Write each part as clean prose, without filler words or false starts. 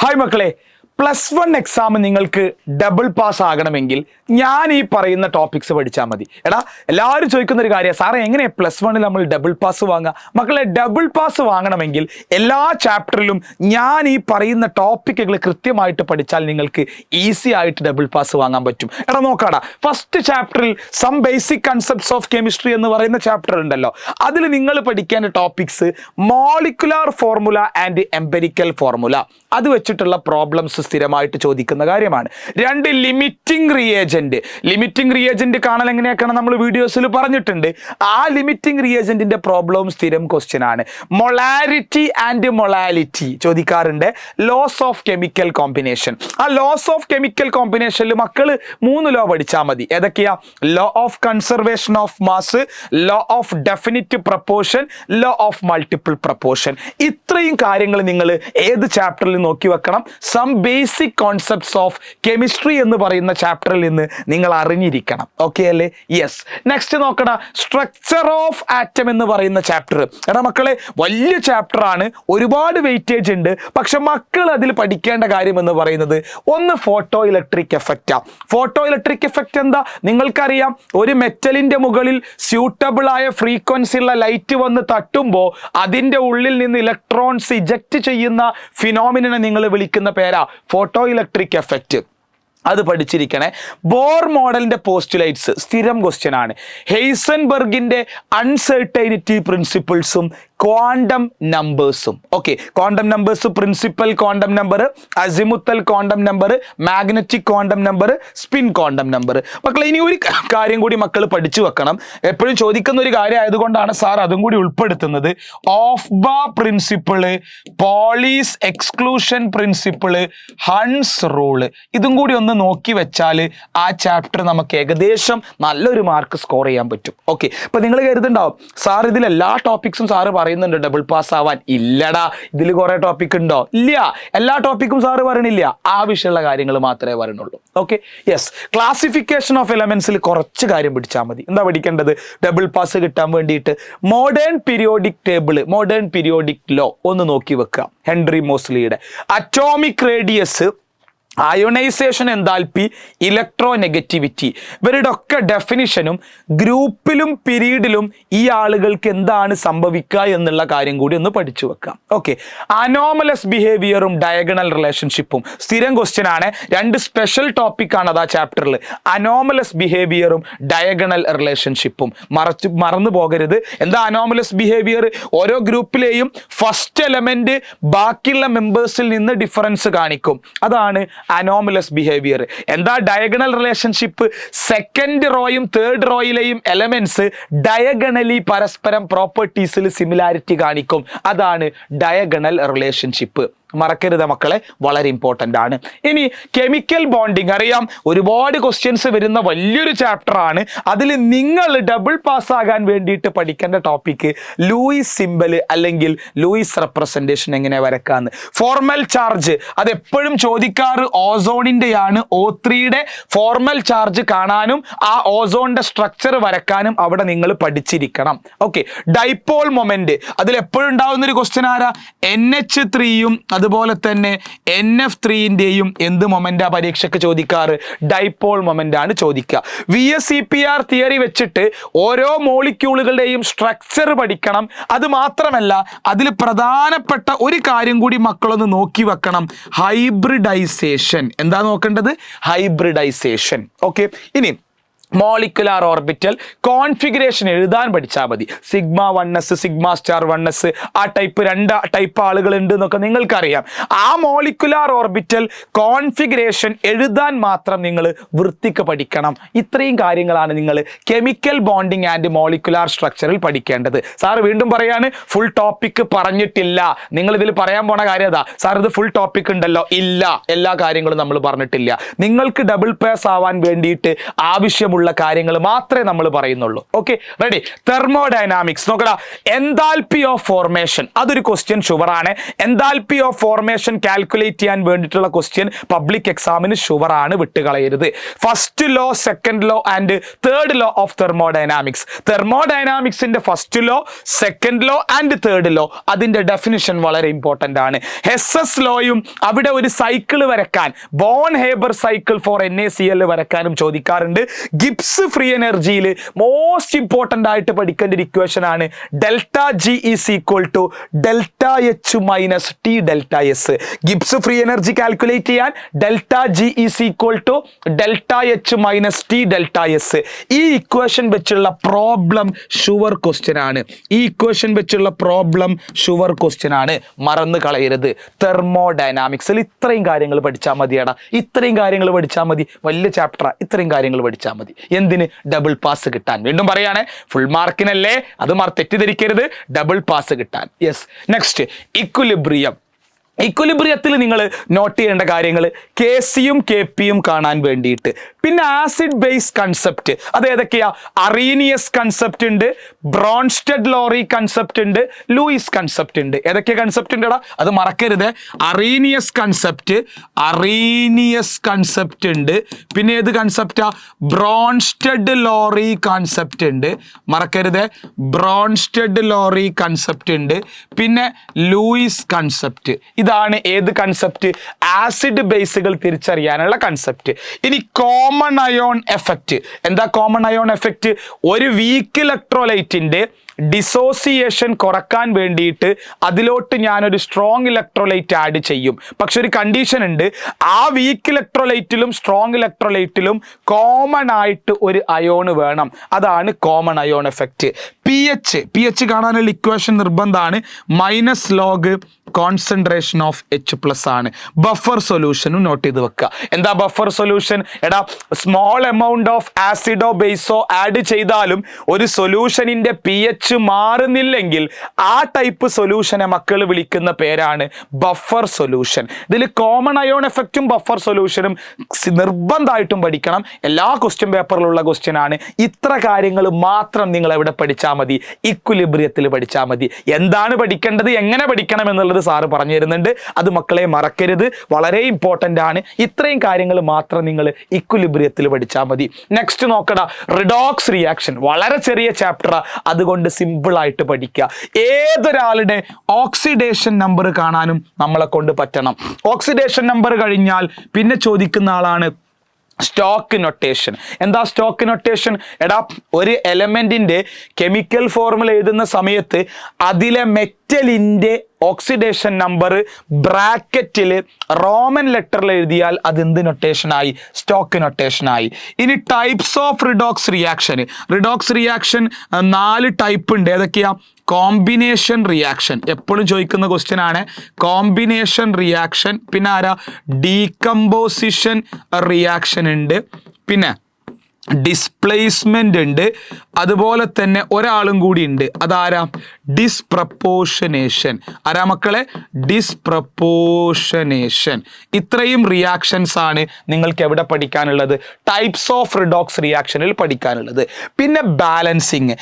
Hi മക്കളെ, +1 exam നിങ്ങൾക്ക് double pass ആകണമെങ്കിൽ ഞാൻ ഈ പറയുന്ന ടോപ്പിക്സ് പഠിച്ചാൽ മതി. എല്ലാവരും ചോദിക്കുന്ന ഒരു കാര്യം, സാറേ എങ്ങനെ +1 നമ്മൾ ഡബിൾ പാസ് വാങ്ങുക? മക്കളെ, ഡബിൾ പാസ് വാങ്ങണമെങ്കിൽ എല്ലാ ചാപ്റ്ററിലും ഞാൻ ഈ പറയുന്ന ടോപ്പിക്കുകൾ കൃത്യമായിട്ട് പഠിച്ചാൽ നിങ്ങൾക്ക് ഈസി ആയിട്ട് ഡബിൾ പാസ് വാങ്ങാൻ പറ്റും. നോക്കാടാ, ഫസ്റ്റ് ചാപ്റ്ററിൽ some basic concepts of chemistry എന്ന് പറയുന്ന ചാപ്റ്റർ ഉണ്ടല്ലോ, അതിൽ നിങ്ങൾ പഠിക്കേണ്ട topics molecular formula and empirical formula. അത് വെച്ചിട്ടുള്ള പ്രോബ്ലംസ് സ്ഥിരമായിട്ട് ചോദിക്കുന്ന കാര്യമാണ്. 2 ലിമിറ്റിംഗ് റിയേജന്റ് കാണൽ എങ്ങനെയാക്കണം നമ്മൾ വീഡിയോസിൽ പറഞ്ഞിട്ടുണ്ട്. ആ ലിമിറ്റിംഗ് റിയേജന്റിന്റെ പ്രോബ്ലം സ്ഥിരം ക്വസ്റ്റ്യൻ ആണ്. മൊളാരിറ്റി ആൻഡ് മൊളാലിറ്റി ചോദിക്കാറുണ്ട്. Laws of chemical combination. ആ ലോസ് ഓഫ് കെമിക്കൽ കോമ്പിനേഷനിൽ മക്കൾ 3 ലോ പഠിച്ചാൽ മതി. ഏതൊക്കെയാ? Law of conservation of mass, law of definite proportion, law of multiple proportion. ഇത്രയും കാര്യങ്ങൾ നിങ്ങൾ ഏത് ചാപ്റ്ററിൽ നോക്കി വെക്കണം? Some basic concepts of chemistry എന്ന് പറയുന്ന ചാപ്റ്ററിൽ നിന്ന് നിങ്ങൾ അറിഞ്ഞിരിക്കണം. ഓക്കെ അല്ലേ? യെസ്. നെക്സ്റ്റ് നോക്കണ, സ്ട്രക്ചർ ഓഫ് ആറ്റം എന്ന് പറയുന്ന ചാപ്റ്റർ. മക്കളെ, വലിയ ചാപ്റ്റർ ആണ്, ഒരുപാട് വെയിറ്റേജ് ഉണ്ട്. പക്ഷെ മക്കൾ അതിൽ പഠിക്കേണ്ട കാര്യം എന്ന് പറയുന്നത് ഒന്ന് ഫോട്ടോ ഇലക്ട്രിക് എഫക്റ്റാ. ഫോട്ടോ ഇലക്ട്രിക് എഫക്റ്റ് എന്താ നിങ്ങൾക്കറിയാം? ഒരു മെറ്റലിന്റെ മുകളിൽ സ്യൂട്ടബിൾ ആയ ഫ്രീക്വൻസി ഉള്ള ലൈറ്റ് വന്ന് തട്ടുമ്പോൾ അതിന്റെ ഉള്ളിൽ നിന്ന് ഇലക്ട്രോൺസ് ഇജക്റ്റ് ചെയ്യുന്ന ഫിനോമിനനെ നിങ്ങൾ വിളിക്കുന്ന പേരാ ഫോട്ടോ ഇലക്ട്രിക് എഫക്റ്റ്. അത് പഠിച്ചിരിക്കണേ. ബോർ മോഡലിന്റെ പോസ്റ്റുലേറ്റ്സ് സ്ഥിരം ക്വസ്റ്റ്യൻ ആണ്. ഹെയ്സൻബർഗിന്റെ അൺസെർട്ടൈനിറ്റി പ്രിൻസിപ്പിൾസും ക്വാണ്ടം നമ്പേഴ്സും. Okay, quantum numbers, principal quantum number, azimuthal quantum number, magnetic quantum number, spin quantum number. മക്കൾ, ഇനി ഒരു കാര്യം കൂടി മക്കൾ പഠിച്ചു വെക്കണം. എപ്പോഴും ചോദിക്കുന്ന ഒരു കാര്യം ആയതുകൊണ്ടാണ് സാർ അതും കൂടി ഉൾപ്പെടുത്തുന്നത്. ഓഫ് ബാ principal, Pauli's exclusion principal, Hund's rule. ഇതും കൂടി ഒന്ന് നോക്കി വെച്ചാൽ ആ ചാപ്റ്റർ നമുക്ക് ഏകദേശം നല്ലൊരു മാർക്ക് സ്കോർ ചെയ്യാൻ പറ്റും. ഓക്കെ, ഇപ്പൊ നിങ്ങൾ കരുതുണ്ടാവും, സാർ ഇതിൽ എല്ലാ ടോപ്പിക്സും സാറ് പറയുന്നുണ്ട് ഡബിൾ പാസ് ആവാൻ. ഇല്ലടാ, ഇതിൽ കുറെ ടോപ്പിക് ഉണ്ടോ? ഇല്ല, എല്ലാ ടോപ്പിക്കും സാറ് പറയണില്ല. ആവശ്യമുള്ള കാര്യങ്ങൾ മാത്രമേ പറയണുള്ളൂ. Okay, yes. ക്ലാസിഫിക്കേഷൻ ഓഫ് എലമെന്റ്സിൽ കുറച്ച് കാര്യം പിടിച്ചാൽ മതി. എന്താ പഠിക്കേണ്ടത് ഡബിൾ പാസ് കിട്ടാൻ വേണ്ടിയിട്ട്? Modern periodic table, modern periodic law ഒന്ന് നോക്കി വെക്കുക. ഹെൻറി മോസ്ലിയുടെ atomic radius, ionisation enthalpy, electronegativity, ഇവരുടെ ഒക്കെ ഡെഫിനിഷനും ഗ്രൂപ്പിലും പീരീഡിലും ഈ ആളുകൾക്ക് എന്താണ് സംഭവിക്കുക എന്നുള്ള കാര്യം കൂടി ഒന്ന് പഠിച്ചു വെക്കാം. ഓക്കെ, അനോമലസ് ബിഹേവിയറും ഡയഗണൽ റിലേഷൻഷിപ്പും സ്ഥിരം ക്വസ്റ്റ്യൻ ആണ്. 2 സ്പെഷ്യൽ ടോപ്പിക് ആണ് അതാ ചാപ്റ്ററിൽ. അനോമലസ് ബിഹേവിയറും ഡയഗണൽ റിലേഷൻഷിപ്പും മറന്നു പോകരുത്. എന്താ അനോമലസ് ബിഹേവിയർ? ഓരോ ഗ്രൂപ്പിലെയും ഫസ്റ്റ് എലമെന്റ് ബാക്കിയുള്ള മെമ്പേഴ്സിൽ നിന്ന് ഡിഫറൻസ് കാണിക്കും. അതാണ് അനോമലസ് ബിഹേവിയർ. എന്താ ഡയഗണൽ റിലേഷൻഷിപ്പ്? സെക്കൻഡ് റോയും തേർഡ് റോയിലെയും എലമെന്റ്സ് ഡയഗണലി പരസ്പരം പ്രോപ്പർട്ടീസിൽ സിമിലാരിറ്റി കാണിക്കും. അതാണ് ഡയഗണൽ റിലേഷൻഷിപ്പ്. മറക്കരുത് മക്കളെ, വളരെ ഇമ്പോർട്ടൻ്റ് ആണ്. ഇനി കെമിക്കൽ ബോണ്ടിങ് അറിയാം, ഒരുപാട് ക്വസ്റ്റ്യൻസ് വരുന്ന വലിയൊരു ചാപ്റ്റർ ആണ്. അതിൽ നിങ്ങൾ ഡബിൾ പാസ് ആകാൻ വേണ്ടിയിട്ട് പഠിക്കേണ്ട ടോപ്പിക്ക് ലൂയിസ് സിംബൽ അല്ലെങ്കിൽ ലൂയിസ് റെപ്രസെൻറ്റേഷൻ എങ്ങനെ വരക്കാന്ന്. ഫോർമൽ ചാർജ് അത് എപ്പോഴും ചോദിക്കാറ് ഓസോണിൻ്റെയാണ്. O3യുടെ ഫോർമൽ ചാർജ് കാണാനും ആ ഓസോണിന്റെ സ്ട്രക്ചർ വരക്കാനും അവിടെ നിങ്ങൾ പഠിച്ചിരിക്കണം. ഓക്കെ, ഡൈപോൾ മൊമെന്റ് അതിൽ എപ്പോഴും ഉണ്ടാവുന്ന ഒരു ക്വസ്റ്റ്യൻ ആരാ? NH3യും അതുപോലെ തന്നെ NF3ൻ്റെയും എന്ത് മൊമെന്റാ പരീക്ഷയ്ക്ക് ചോദിക്കാറ്? ഡൈപോൾ മൊമെന്റ് ആണ് ചോദിക്കുക. VSEPR തിയറി വെച്ചിട്ട് ഓരോ മോളിക്യൂളുകളുടെയും സ്ട്രക്ചർ പഠിക്കണം. അത് മാത്രമല്ല, അതിൽ പ്രധാനപ്പെട്ട ഒരു കാര്യം കൂടി മക്കളൊന്ന് നോക്കി വെക്കണം. ഹൈബ്രിഡൈസേഷൻ. എന്താ നോക്കേണ്ടത്? ഹൈബ്രിഡൈസേഷൻ. ഓക്കെ, ഇനി മോളിക്കുലാർ ഓർബിറ്റൽ കോൺഫിഗറേഷൻ എഴുതാൻ പഠിച്ചാൽ മതി. σ1s, σ*1s, ആ ടൈപ്പ് 2 ടൈപ്പ് ആളുകൾ ഉണ്ട് എന്നൊക്കെ നിങ്ങൾക്കറിയാം. ആ മോളിക്കുലാർ ഓർബിറ്റൽ കോൺഫിഗറേഷൻ എഴുതാൻ മാത്രം നിങ്ങൾ വൃത്തിക്ക് പഠിക്കണം. ഇത്രയും കാര്യങ്ങളാണ് നിങ്ങൾ കെമിക്കൽ ബോണ്ടിങ് ആൻഡ് മോളിക്കുലാർ സ്ട്രക്ചറിൽ പഠിക്കേണ്ടത്. സാർ വീണ്ടും പറയാണ്, ഫുൾ ടോപ്പിക് പറഞ്ഞിട്ടില്ല. നിങ്ങൾ ഇതിൽ പറയാൻ പോണ കാര്യം അതാ, സാർ ഇത് ഫുൾ ടോപ്പിക് ഉണ്ടല്ലോ. ഇല്ല, എല്ലാ കാര്യങ്ങളും നമ്മൾ പറഞ്ഞിട്ടില്ല. നിങ്ങൾക്ക് ഡബിൾ പാസ് ആവാൻ വേണ്ടിയിട്ട് ആവശ്യമുള്ള ഉള്ള കാര്യങ്ങൾ മാത്രമേ നമ്മൾ പറയുന്നുള്ളൂ. Okay, ready? തെർമോഡൈനാമിക്സ് നോക്കടാ. എൻതാൽപ്പി ഓഫ് ഫോർമേഷൻ, അതൊരു ക്വസ്റ്റ്യൻ ഷുവറാണ്. എൻതാൽപ്പി ഓഫ് ഫോർമേഷൻ കാൽക്കുലേറ്റ് ചെയ്യാൻ വേണ്ടിയിട്ടുള്ള ക്വസ്റ്റ്യൻ പബ്ലിക് എക്സാമിന് ഷുവറാണ്, വിട്ടുകളയരുത്. First law, second law and third law of thermodynamics. തെർമോഡൈനാമിക്സിന്റെ first law, second law and third law, അതിന്റെ ഡെഫിനിഷൻ വളരെ ഇമ്പോർട്ടന്റ് ആണ്. ഹെസ്സസ് ലോയും അവിടെ ഒരു സൈക്കിൾ വരക്കാൻ, Born Haber cycle for NaCl വരക്കാനും ചോദിക്കാറുണ്ട്. ഗിബ്സ് ഫ്രീ എനർജിയിൽ മോസ്റ്റ് ഇമ്പോർട്ടന്റ് ആയിട്ട് പഠിക്കേണ്ട ഒരു ഇക്വേഷൻ ആണ് delta G is equal to delta H minus T delta S. Gibbs free energy calculate ചെയ്യാൻ delta G is equal to delta H minus T delta S. ഈ equation വെച്ചുള്ള problem sure question ആണ്. ഈ equation വെച്ചുള്ള problem sure question ആണ്, മറന്നു കളയരുത്. തെർമോഡൈനാമിക്സിൽ ഇത്രയും കാര്യങ്ങൾ പഠിച്ചാൽ മതിയാടാ, ഇത്രയും കാര്യങ്ങൾ പഠിച്ചാൽ മതി. വലിയ ചാപ്റ്ററാ, ഇത്രയും കാര്യങ്ങൾ പഠിച്ചാൽ മതി. എന്തിന്? ഡബിൾ പാസ് കിട്ടാൻ. വീണ്ടും പറയാണേ, ഫുൾ മാർക്കിനല്ലേ, അത് തെറ്റിദ്ധരിക്കരുത്, ഡബിൾ പാസ് കിട്ടാൻ. Yes, next equilibrium. ഇക്വിലിബ്രിയത്തിൽ നിങ്ങൾ നോട്ട് ചെയ്യേണ്ട കാര്യങ്ങൾ KCയും KPയും കാണാൻ വേണ്ടിയിട്ട്. പിന്നെ ആസിഡ് ബേസ് കൺസെപ്റ്റ്, അത് ഏതൊക്കെയാ? അറീനിയസ് കൺസെപ്റ്റ് ഉണ്ട്, ബ്രോൺസ്റ്റഡ് ലോറി കൺസെപ്റ്റ് ഉണ്ട്, ലൂയിസ് കൺസെപ്റ്റ് ഉണ്ട്. ഏതൊക്കെ കൺസെപ്റ്റ് ഉണ്ടടാ? അത് മറക്കരുത്. അറീനിയസ് കൺസെപ്റ്റ് ഉണ്ട്. പിന്നെ ഏത് കൺസെപ്റ്റാ? ബ്രോൺസ്റ്റഡ് ലോറി കൺസെപ്റ്റ് ഉണ്ട്, മറക്കരുത്. ബ്രോൺസ്റ്റഡ് ലോറി കൺസെപ്റ്റ് ഉണ്ട്. പിന്നെ ലൂയിസ് കൺസെപ്റ്റ്. ഇതാണ് ഏത് കൺസെപ്റ്റ്? ആസിഡ് ബേസുകൾ തിരിച്ചറിയാനുള്ള കൺസെപ്റ്റ്. ഇനി കോമൺ അയോൺ എഫക്റ്റ്. എന്താ കോമൺ അയോൺ എഫക്റ്റ്? ഒരു വീക്ക് ഇലക്ട്രോലൈറ്റിന്റെ ഡിസോസിയേഷൻ കുറക്കാൻ വേണ്ടിയിട്ട് അതിലോട്ട് ഞാനൊരു സ്ട്രോങ് ഇലക്ട്രോലൈറ്റ് ആഡ് ചെയ്യും. പക്ഷെ ഒരു കണ്ടീഷൻ ഉണ്ട്, ആ വീക്ക് ഇലക്ട്രോലൈറ്റിലും സ്ട്രോങ് ഇലക്ട്രോലൈറ്റിലും കോമൺ ആയിട്ട് ഒരു അയോണ് വേണം. അതാണ് കോമൺ അയോൺ എഫക്റ്റ്. pH കാണാനുള്ള ഇക്വേഷൻ നിർബന്ധമാണ്, -log കോൺസെൻട്രേഷൻ ഓഫ് H+ ആണ്. ബഫർ സൊല്യൂഷനും നോട്ട് ചെയ്ത് വെക്കുക. എന്താ ബഫർ സൊല്യൂഷൻ? എടാ, സ്മോൾ എമൗണ്ട് ഓഫ് ആസിഡോ ബേസോ ആഡ് ചെയ്താലും ഒരു സൊല്യൂഷനിന്റെ pH മാറുന്നില്ലെങ്കിൽ ആ ടൈപ്പ് സൊല്യൂഷനെ മക്കൾ വിളിക്കുന്ന പേരാണ് ബഫർ സൊല്യൂഷൻ. ഇതിൽ കോമൺ അയോൺ എഫക്റ്റും ബഫർ സൊല്യൂഷനും നിർബന്ധമായിട്ടും പഠിക്കണം. എല്ലാ ക്വസ്റ്റ്യൻ പേപ്പറിലുള്ള ക്വസ്റ്റ്യൻ ആണ്. ഇത്ര കാര്യങ്ങൾ മാത്രം നിങ്ങൾ എവിടെ പഠിച്ചാൽ മതി? ഇക്വിലിബ്രിയത്തിൽ പഠിച്ചാൽ മതി. എന്താണ് പഠിക്കേണ്ടത്, എങ്ങനെ പഠിക്കണം എന്നുള്ളത് സാറ് പറഞ്ഞു തരുന്നുണ്ട്. അത് മക്കളെ മറക്കരുത്, വളരെ ഇമ്പോർട്ടൻ്റ് ആണ്. ഇത്രയും കാര്യങ്ങൾ മാത്രം നിങ്ങൾ ഇക്വിലിബ്രിയത്തിൽ പഠിച്ചാൽ മതി. നെക്സ്റ്റ് നോക്കടാ, റിഡോക്സ് റിയാക്ഷൻ. വളരെ ചെറിയ ചാപ്റ്ററാ, അതുകൊണ്ട് സിമ്പിൾ ആയിട്ട് പഠിക്കുക. ഏതൊരാളുടെ ഓക്സിഡേഷൻ നമ്പർ കാണാനും നമ്മളെ കൊണ്ട് പറ്റണം. ഓക്സിഡേഷൻ നമ്പർ കഴിഞ്ഞാൽ പിന്നെ ചോദിക്കുന്ന ആളാണ് സ്റ്റോക്ക് നൊട്ടേഷൻ. എന്താ സ്റ്റോക്ക് നൊട്ടേഷൻ? എടാ, ഒരു എലമെന്റിന്റെ കെമിക്കൽ ഫോർമുല എഴുതുന്ന സമയത്ത് അതിലെ മെറ്റലിന്റെ ഓക്സിഡേഷൻ നമ്പർ ബ്രാക്കറ്റിൽ റോമൻ ലെറ്ററിൽ എഴുതിയാൽ അത് എന്ത് നൊട്ടേഷനായി? സ്റ്റോക്ക് നൊട്ടേഷനായി. ഇനി types of redox reaction 4 type ഉണ്ട്. ഏതൊക്കെയാ? കോമ്പിനേഷൻ റിയാക്ഷൻ, എപ്പോഴും ചോദിക്കുന്ന ക്വസ്റ്റ്യൻ ആണ്. Combination reaction. പിന്നെ ആരാ? ഡീകമ്പോസിഷൻ റിയാക്ഷൻ ഉണ്ട്. പിന്നെ ഡിസ്പ്ലേസ്മെന്റ് ഉണ്ട്. അതുപോലെ തന്നെ ഒരാളും കൂടി ഉണ്ട്, അതാരാ? ഡിസ്പ്രപ്പോർഷനേഷൻ. ആരാ മക്കളെ? ഡിസ്പ്രപ്പോർഷനേഷൻ. ഇത്രയും റിയാക്ഷൻസ് ആണ് നിങ്ങൾക്ക് എവിടെ പഠിക്കാനുള്ളത്? ടൈപ്സ് ഓഫ് റിഡോക്സ് റിയാക്ഷനിൽ പഠിക്കാനുള്ളത്. പിന്നെ ബാലൻസിങ്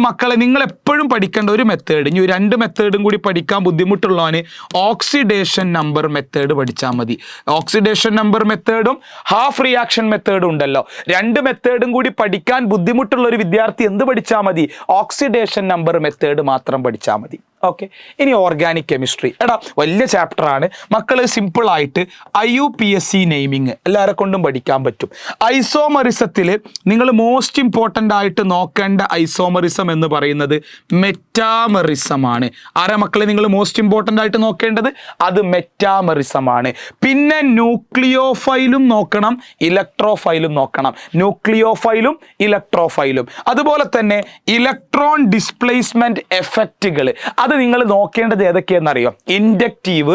മക്കളെ നിങ്ങൾ എപ്പോഴും പഠിക്കേണ്ട ഒരു മെത്തേഡ്, ഇനി 2 മെത്തേഡും കൂടി പഠിക്കാൻ ബുദ്ധിമുട്ടുള്ളവന് ഓക്സിഡേഷൻ നമ്പർ മെത്തേഡ് പഠിച്ചാൽ മതി. ഓക്സിഡേഷൻ നമ്പർ മെത്തേഡും ഹാഫ് റിയാക്ഷൻ മെത്തേഡും ഉണ്ടല്ലോ. 2 മെത്തേഡും കൂടി പഠിക്കാൻ ബുദ്ധിമുട്ടുള്ള ഒരു വിദ്യാർത്ഥി എന്ത് പഠിച്ചാൽ മതി? ഓക്സിഡേഷൻ നമ്പർ മെത്തേഡ് മാത്രം പഠിച്ചാൽ മതി. ഓക്കെ, ഇനി ഓർഗാനിക് കെമിസ്ട്രി. എടാ, വലിയ ചാപ്റ്ററാണ് മക്കൾ. സിമ്പിളായിട്ട് IUPAC നെയിമിങ് എല്ലാവരെ കൊണ്ടും പഠിക്കാൻ പറ്റും. ഐസോമറിസത്തിൽ നിങ്ങൾ മോസ്റ്റ് ഇമ്പോർട്ടൻ്റ് ആയിട്ട് നോക്കേണ്ട ഐസോമറിസം എന്ന് പറയുന്നത് മെറ്റാമറിസം ആണ്. ആരാ മക്കളെ നിങ്ങൾ മോസ്റ്റ് ഇമ്പോർട്ടൻ്റ് ആയിട്ട് നോക്കേണ്ടത്? അത് മെറ്റാമറിസം ആണ്. പിന്നെ ന്യൂക്ലിയോഫൈലും നോക്കണം, ഇലക്ട്രോഫൈലും നോക്കണം. ന്യൂക്ലിയോഫൈലും ഇലക്ട്രോഫൈലും. അതുപോലെ തന്നെ ഇലക്ട്രോൺ ഡിസ്പ്ലേസ്മെന്റ് എഫക്റ്റുകൾ, അത് നിങ്ങൾ നോക്കേണ്ടത് ഏതൊക്കെയെന്നറിയോ? ഇൻഡക്റ്റീവ്,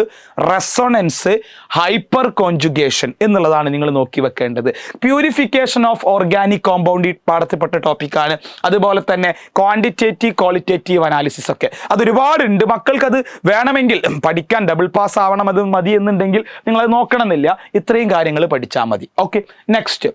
റെസൊണൻസ്, ഹൈപ്പർ കോൺജുഗേഷൻ എന്നുള്ളതാണ് നിങ്ങൾ നോക്കി വെക്കേണ്ടത്. പ്യൂരിഫിക്കേഷൻ ഓഫ് ഓർഗാനിക് കോമ്പൗണ്ട് ഈ പാഠത്തിൽപ്പെട്ട ടോപ്പിക്കാണ്. അതുപോലെ തന്നെ ക്വാണ്ടിറ്റേറ്റീവ്, ക്വാളിറ്റേറ്റീവ് അനാലിസിസ് ഒക്കെ അത് ഒരുപാടുണ്ട്. മക്കൾക്കത് വേണമെങ്കിൽ പഠിക്കാൻ ഡബിൾ പാസ് ആവണം, അത് മതി എന്നുണ്ടെങ്കിൽ നിങ്ങളത് നോക്കണമെന്നില്ല. ഇത്രയും കാര്യങ്ങൾ പഠിച്ചാൽ മതി. ഓക്കെ, നെക്സ്റ്റ്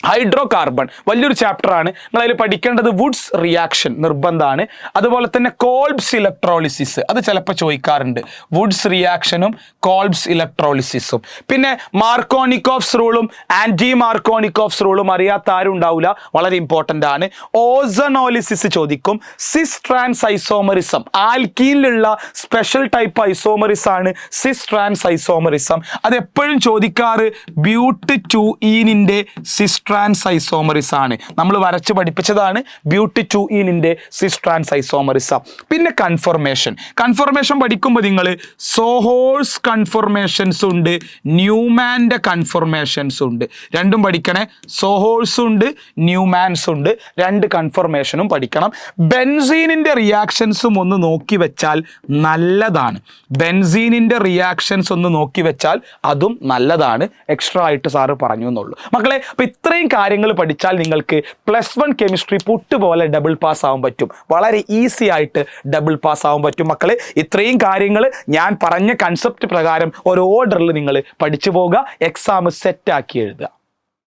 ഹൈഡ്രോ കാർബൺ വലിയൊരു ചാപ്റ്ററാണ്. നിങ്ങൾ അതിൽ പഠിക്കേണ്ടത് വുഡ്സ് റിയാക്ഷൻ നിർബന്ധമാണ്. അതുപോലെ തന്നെ കോൾബ്സ് ഇലക്ട്രോളിസിസ്, അത് ചിലപ്പോൾ ചോദിക്കാറുണ്ട്. Woods റിയാക്ഷനും Kolbe's ഇലക്ട്രോളിസിസും. പിന്നെ മാർക്കോണിക്കോഫ്സ് റൂളും ആന്റി മാർക്കോണിക്കോഫ്സ് റൂളും അറിയാത്ത ആരും ഉണ്ടാവില്ല, വളരെ ഇമ്പോർട്ടൻ്റ് ആണ്. ഓസണോലിസിസ് ചോദിക്കും. സിസ് ട്രാൻസ് ഐസോമറിസം, ആൽക്കീനിലുള്ള സ്പെഷ്യൽ ടൈപ്പ് ഐസോമറിസ് ആണ് സിസ് ട്രാൻസ് ഐസോമറിസം. അത് എപ്പോഴും ചോദിക്കാറ് ബ്യൂട്ട്-2-ഈനിന്റെ സിസ് ട്രാൻസ് ഐസോമറിസ് ആണ്. നമ്മൾ വരച്ച് പഠിപ്പിച്ചതാണ് ബ്യൂട്ട്-2-ഈനിന്റെ സിസ് ട്രാൻസ് ഐസോമറിസം. പിന്നെ കൺഫർമേഷൻ പഠിക്കുമ്പോൾ നിങ്ങൾ സോഹോഴ്സ് കൺഫർമേഷൻസ് ഉണ്ട്, ന്യൂമാൻ്റെ കൺഫർമേഷൻസ് ഉണ്ട്. രണ്ടും പഠിക്കണേ. സോഹോഴ്സ് ഉണ്ട്, ന്യൂമാൻസ് ഉണ്ട്. രണ്ട് കൺഫർമേഷനും പഠിക്കണം. ബെൻസീനിന്റെ റിയാക്ഷൻസും ഒന്ന് നോക്കി വെച്ചാൽ നല്ലതാണ്. ബെൻസീനിന്റെ റിയാക്ഷൻസ് ഒന്ന് നോക്കി വെച്ചാൽ അതും നല്ലതാണ്. എക്സ്ട്രാ ആയിട്ട് സാറ് പറഞ്ഞു എന്നുള്ളൂ മക്കളെ. അപ്പൊ ഇത്രയും കാര്യങ്ങൾ പഠിച്ചാൽ നിങ്ങൾക്ക് +1 കെമിസ്ട്രി പുട്ടുപോലെ ഡബിൾ പാസ് ആവാൻ പറ്റും. വളരെ ഈസി ആയിട്ട് ഡബിൾ പാസ് ആവാൻ പറ്റും മക്കളെ. ഇത്രയും കാര്യങ്ങൾ ഞാൻ പറഞ്ഞ കൺസെപ്റ്റ് പ്രകാരം ഒരു ഓർഡറിൽ നിങ്ങൾ പഠിച്ചു പോകുക, എക്സാം സെറ്റ് ആക്കി എഴുതുക.